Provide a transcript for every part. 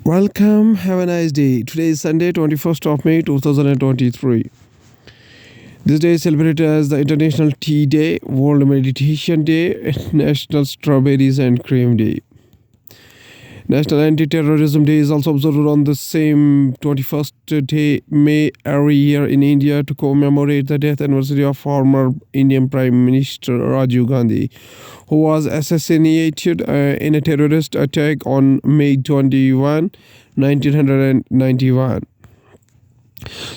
Welcome, have a nice day. Today is Sunday, 21st of May 2023. This day is celebrated as the International Tea Day, World Meditation Day, National Strawberries and Cream Day. National Anti-Terrorism Day is also observed on the same 21st day May every year in India to commemorate the death anniversary of former Indian Prime Minister Rajiv Gandhi, who was assassinated in a terrorist attack on May 21, 1991.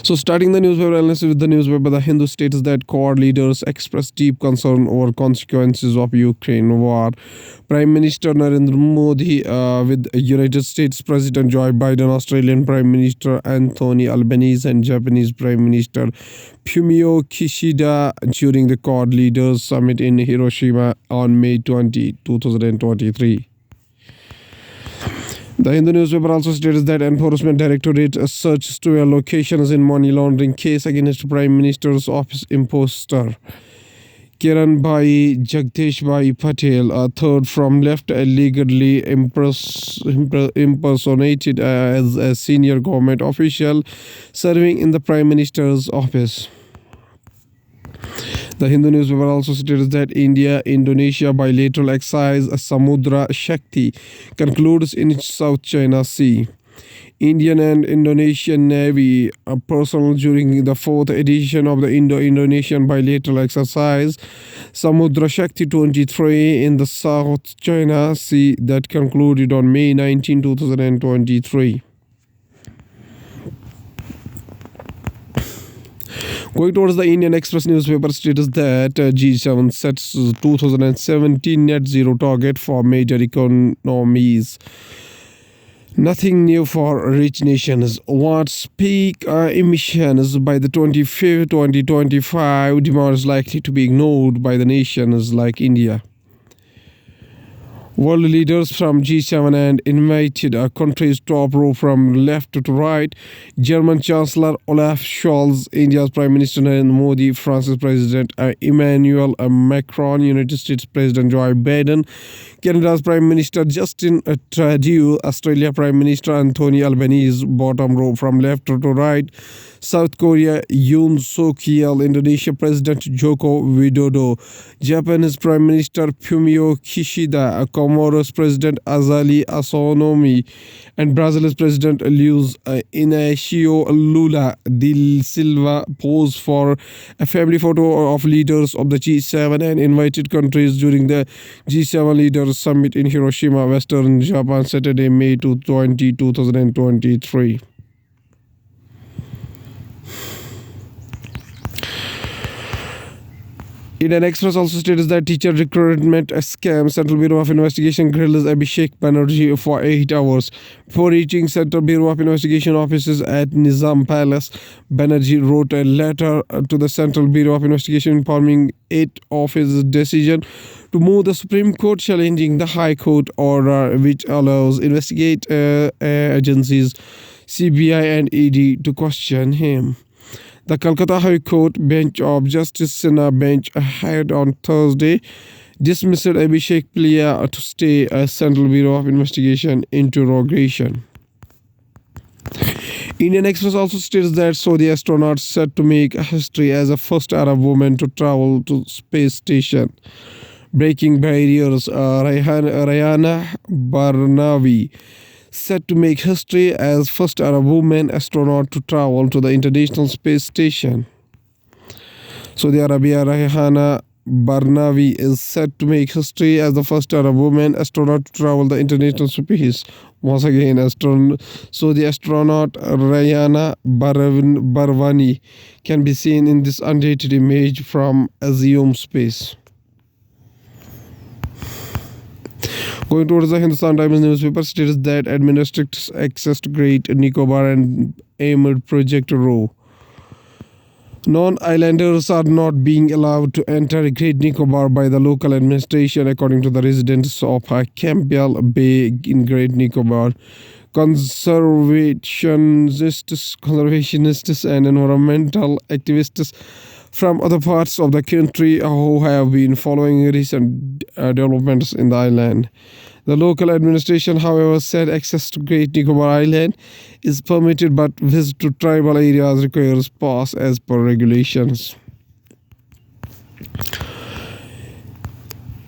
So, starting the newspaper analysis with the newspaper, The Hindu states that Quad leaders expressed deep concern over consequences of Ukraine war. Prime Minister Narendra Modi with United States President Joe Biden, Australian Prime Minister Anthony Albanese, and Japanese Prime Minister Fumio Kishida during the Quad leaders summit in Hiroshima on May 20, 2023. The Hindu newspaper also states that Enforcement Directorate searches 12 locations in money laundering case against Prime Minister's office imposter Kiran Bhai Jagdish Bhai Patel, a third from left, allegedly impersonated as a senior government official serving in the Prime Minister's office. The Hindu newspaper also states that India-Indonesia bilateral exercise Samudra Shakti concludes in South China Sea. Indian and Indonesian Navy personnel during the fourth edition of the Indo-Indonesian bilateral exercise Samudra Shakti 23 in the South China Sea that concluded on May 19, 2023. Going towards the Indian Express newspaper states that G7 sets 2017 net zero target for major economies. Nothing new for rich nations. Wants peak emissions by the 2025 demand is likely to be ignored by the nations like India. World leaders from G7 and invited countries top row from left to right. German Chancellor Olaf Scholz, India's Prime Minister Narendra Modi, France's President Emmanuel Macron, United States President Joe Biden, Canada's Prime Minister Justin Trudeau, Australia Prime Minister Anthony Albanese, bottom row from left to right. South Korea Yoon Suk Yeol, Indonesia President Joko Widodo, Japanese Prime Minister Fumio Kishida, Comoros President Azali Assonomi, and Brazil's President Luiz Inacio Lula da Silva pose for a family photo of leaders of the G7 and invited countries during the G7 Leaders Summit in Hiroshima, Western Japan, Saturday, May 20, 2023. Indian Express also states that teacher recruitment scam. Central Bureau of Investigation grills Abhishek Banerjee for 8 hours. Before reaching Central Bureau of Investigation offices at Nizam Palace, Banerjee wrote a letter to the Central Bureau of Investigation informing it of his decision to move the Supreme Court, challenging the High Court order which allows investigate agencies CBI and ED to question him. The Calcutta High Court bench of Justice Sinha bench had on Thursday dismissed Abhishek plea to stay a Central Bureau of Investigation interrogation. Indian Express also states that Saudi astronaut set to make history as the first Arab woman to travel to space station. Breaking barriers, Rayana Barnawi set to make history as first Arab woman astronaut to travel to the International Space Station. Saudi Arabia Rayhana Barnawi is set to make history as the first Arab woman astronaut to travel the international space. Once again, Saudi astronaut Rayana Barwani can be seen in this undated image from Axiom Space. Going towards the Hindustan Times newspaper states that administrators accessed Great Nicobar and aimed Project Row. Non-islanders are not being allowed to enter Great Nicobar by the local administration, according to the residents of Campbell Bay in Great Nicobar. Conservationists and environmental activists from other parts of the country who have been following recent developments in the island. The local administration, however, said access to Great Nicobar Island is permitted, but visit to tribal areas requires pass as per regulations.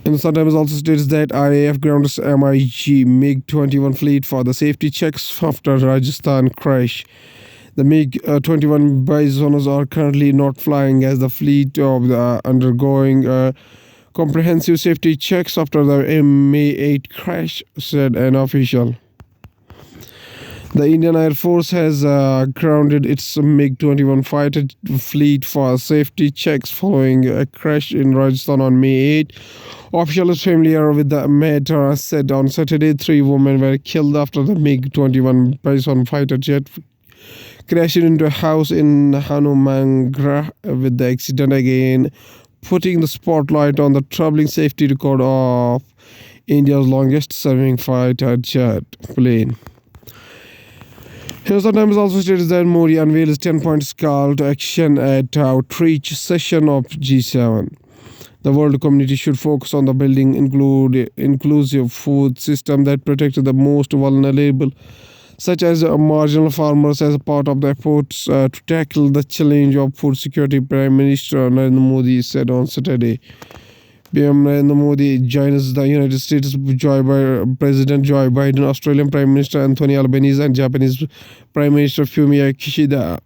And sometimes also states that RAF grounds MiG MiG-21 fleet for the safety checks after Rajasthan crash. The MiG-21 Bisons are currently not flying as the fleet of the undergoing comprehensive safety checks after the May 8 crash, said an official. The Indian Air Force has grounded its MiG-21 fighter fleet for safety checks following a crash in Rajasthan on May 8. Officials familiar with the matter said on Saturday 3 women were killed after the MiG-21 Bison fighter jet crashed into a house in Hanumangarh, with the accident again putting the spotlight on the troubling safety record of India's longest-serving fighter jet plane. Hindustan Times also states that Modi unveils 10-point call to action at outreach session of G7. The world community should focus on the building inclusive food system that protects the most vulnerable, such as marginal farmers, as a part of the efforts to tackle the challenge of food security, Prime Minister Narendra Modi said on Saturday. PM Narendra Modi joins the United States President Joe Biden, Australian Prime Minister Anthony Albanese, and Japanese Prime Minister Fumio Kishida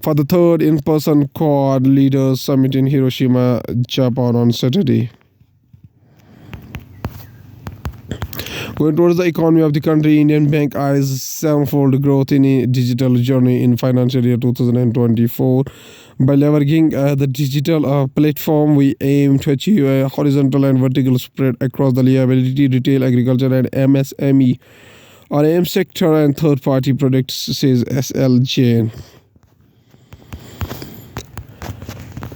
for the third in-person Quad Leaders Summit in Hiroshima, Japan on Saturday. Going towards the economy of the country, Indian Bank eyes sevenfold growth in a digital journey in financial year 2024. By leveraging the digital platform, we aim to achieve a horizontal and vertical spread across the liability, retail, agriculture, and MSME or AM sector and third-party products, says SL Jain.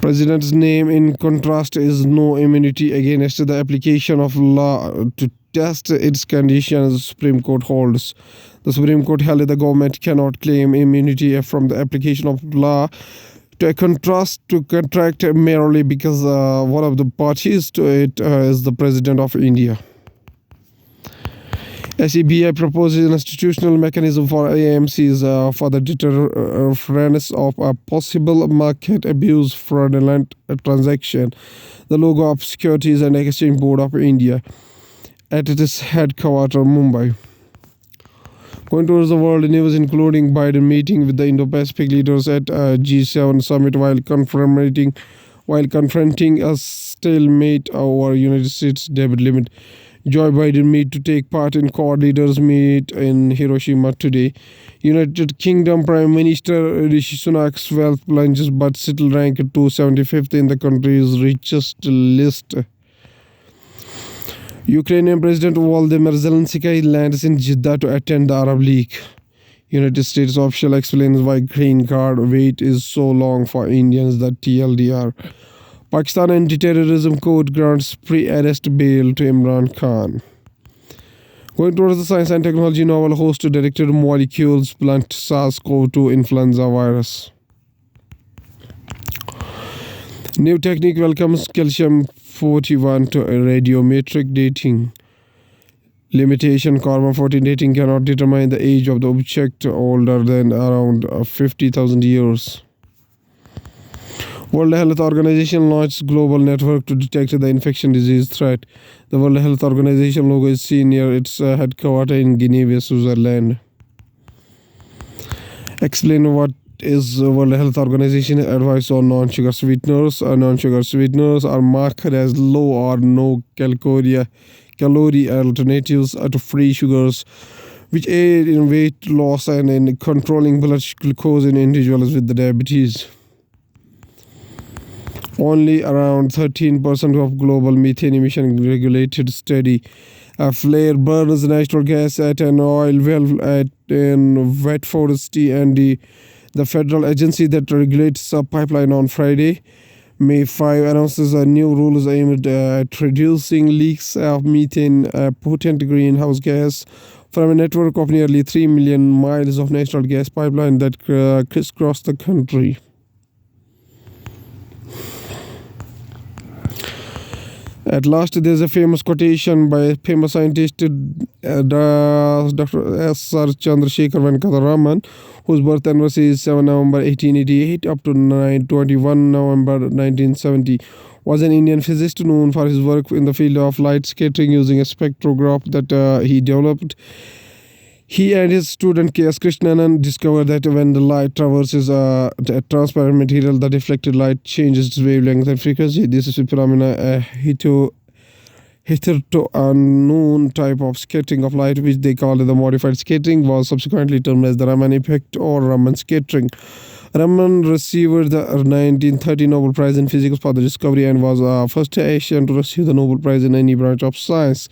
President's name, in contrast, is no immunity against the application of law to test its conditions, the Supreme Court holds. The Supreme Court held the government cannot claim immunity from the application of law to a contract merely because one of the parties to it is the President of India. SEBI proposes an institutional mechanism for AMCs for the deterrence of a possible market abuse fraudulent transaction. The logo of Securities and Exchange Board of India at its headquarters, Mumbai. Going towards the world news, including Biden meeting with the Indo-Pacific leaders at G7 summit while confronting a stalemate over United States debt limit. Joe Biden meet to take part in Quad leaders meet in Hiroshima today. United Kingdom Prime Minister Rishi Sunak's wealth plunges but still ranked 275th in the country's richest list. Ukrainian President Volodymyr Zelensky lands in Jeddah to attend the Arab League. United States official explains why green card wait is so long for Indians, the TLDR. Pakistan Anti-Terrorism Court grants pre-arrest bail to Imran Khan. Going towards the science and technology, novel host directed molecules blunt SARS-CoV-2 influenza virus. New technique welcomes calcium-41 to radiometric dating. Limitation: carbon-14 dating cannot determine the age of the object older than around 50,000 years. World Health Organization launched global network to detect the infection disease threat. The World Health Organization logo is seen near its headquarters in Geneva, Switzerland. Explain what is World Health Organization advice on non-sugar sweeteners. Non-sugar sweeteners are marked as low or no calorie alternatives to free sugars, which aid in weight loss and in controlling blood glucose in individuals with diabetes. Only around 13% of global methane emission regulated study. A flare burns natural gas at an oil well in Watford City, and the federal agency that regulates a pipeline on Friday, May 5, announces a new rules aimed at reducing leaks of methane, a potent greenhouse gas, from a network of nearly 3 million miles of natural gas pipeline that crisscross the country. At last, there's a famous quotation by a famous scientist, Dr. S. R. Chandrasekhar Venkata Raman, whose birth anniversary is 7 November 1888 up to 21 November 1970, was an Indian physicist known for his work in the field of light scattering using a spectrograph that he developed. He and his student K.S. Krishnanan discovered that when the light traverses a transparent material, the reflected light changes its wavelength and frequency. This is a phenomena hitherto unknown type of scattering of light, which they called the modified scattering, was subsequently termed as the Raman effect or Raman scattering. Raman received the 1930 Nobel Prize in Physics for the discovery and was the first Asian to receive the Nobel Prize in any branch of science.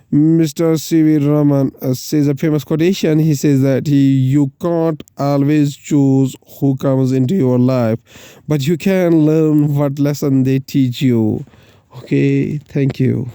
Mr. C.V. Raman says a famous quotation. He says that you can't always choose who comes into your life, but you can learn what lesson they teach you. Okay, thank you.